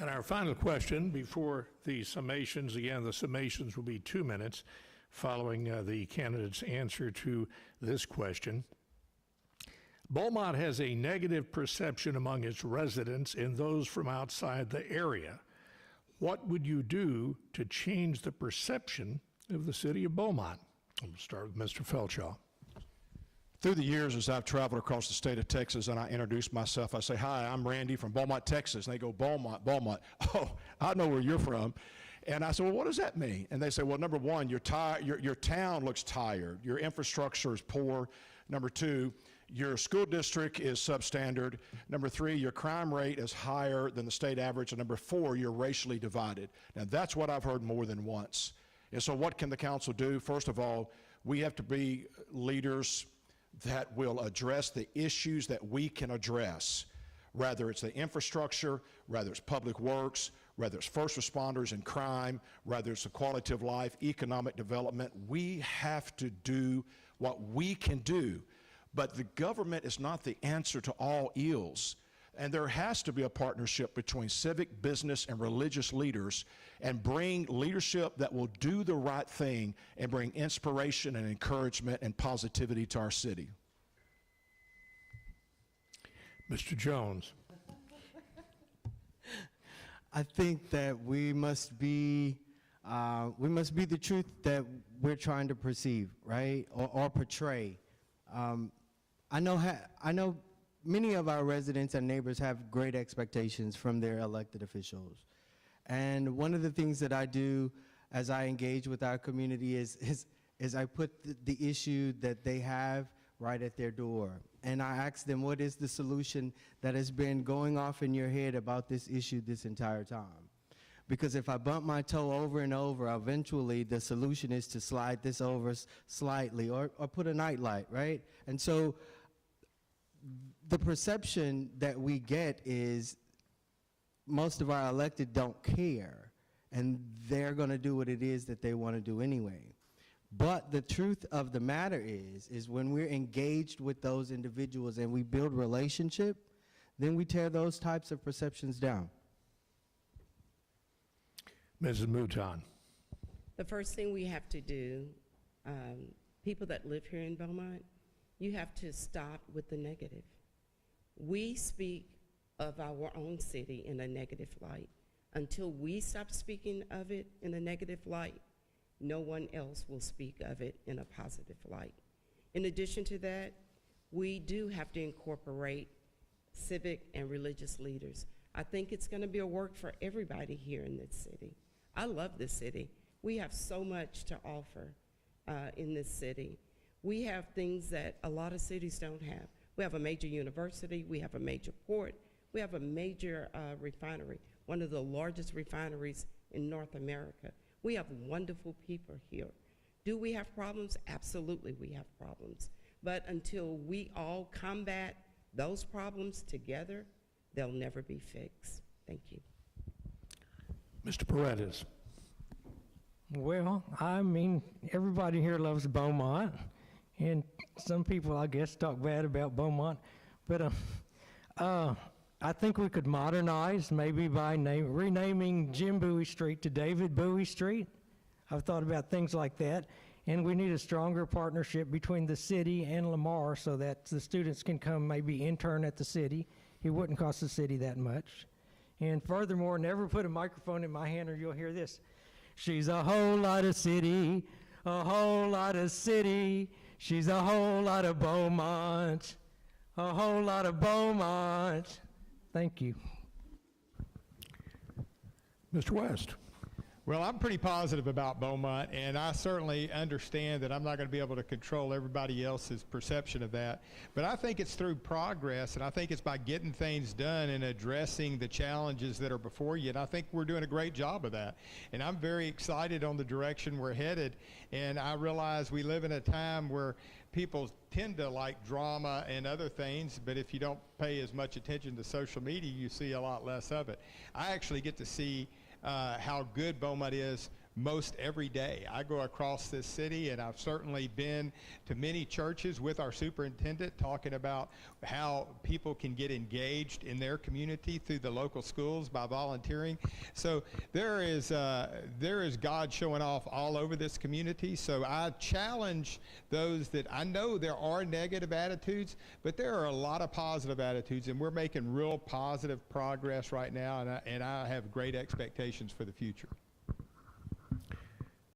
And our final question before the summations, again, the summations will be 2 minutes following the candidate's answer to this question. Beaumont has a negative perception among its residents and those from outside the area. What would you do to change the perception of the city of Beaumont? We'll start with Mr. Felshaw. Through the years, as I've traveled across the state of Texas and I introduce myself, I say, "Hi, I'm Randy from Beaumont, Texas." And they go, "Beaumont, Beaumont." "Oh, I know where you're from." And I said, "Well, what does that mean?" And they say, "Well, number one, your town looks tired. Your infrastructure is poor. Number two, your school district is substandard. Number three, your crime rate is higher than the state average. And number four, you're racially divided." Now, that's what I've heard more than once. And so what can the council do? First of all, we have to be leaders that will address the issues that we can address, whether it's the infrastructure, whether it's public works, whether it's first responders and crime, whether it's the quality of life, economic development. We have to do what we can do. But the government is not the answer to all ills. And there has to be a partnership between civic, business, and religious leaders and bring leadership that will do the right thing and bring inspiration and encouragement and positivity to our city. Mr. Jones. I think that we must be the truth that we're trying to perceive, right, or portray. I know many of our residents and neighbors have great expectations from their elected officials. And one of the things that I do as I engage with our community is I put the issue that they have right at their door. And I ask them, what is the solution that has been going off in your head about this issue this entire time? Because if I bump my toe over and over, eventually the solution is to slide this over slightly or put a nightlight, right? And so the perception that we get is most of our elected don't care, and they're going to do what it is that they want to do anyway. But the truth of the matter is when we're engaged with those individuals and we build relationship, then we tear those types of perceptions down. Mrs. Mouton. The first thing we have to do, people that live here in Beaumont, you have to stop with the negative. We speak of our own city in a negative light. Until we stop speaking of it in a negative light, no one else will speak of it in a positive light. In addition to that, we do have to incorporate civic and religious leaders. I think it's going to be a work for everybody here in this city. I love this city. We have so much to offer in this city. We have things that a lot of cities don't have. We have a major university, we have a major port, we have a major refinery, one of the largest refineries in North America. We have wonderful people here. Do we have problems? Absolutely we have problems. But until we all combat those problems together, they'll never be fixed. Thank you. Mr. Paredes. Well, I mean, everybody here loves Beaumont, and some people, I guess, talk bad about Beaumont, but I think we could modernize maybe by renaming Jim Bowie Street to David Bowie Street. I've thought about things like that, and we need a stronger partnership between the city and Lamar so that the students can come maybe intern at the city. It wouldn't cost the city that much. And furthermore, never put a microphone in my hand or you'll hear this. She's a whole lot of city, a whole lot of city. She's a whole lot of Beaumont, a whole lot of Beaumont. Thank you. Mr. West. Well, I'm pretty positive about Beaumont, and I certainly understand that I'm not going to be able to control everybody else's perception of that. But I think it's through progress, and I think it's by getting things done and addressing the challenges that are before you, and I think we're doing a great job of that. And I'm very excited on the direction we're headed, and I realize we live in a time where people tend to like drama and other things, but if you don't pay as much attention to social media, you see a lot less of it. I actually get to see how good Beaumont is most every day. I go across this city, and I've certainly been to many churches with our superintendent talking about how people can get engaged in their community through the local schools by volunteering. So there is God showing off all over this community. So I challenge those that, I know there are negative attitudes, but there are a lot of positive attitudes, and we're making real positive progress right now, and I have great expectations for the future.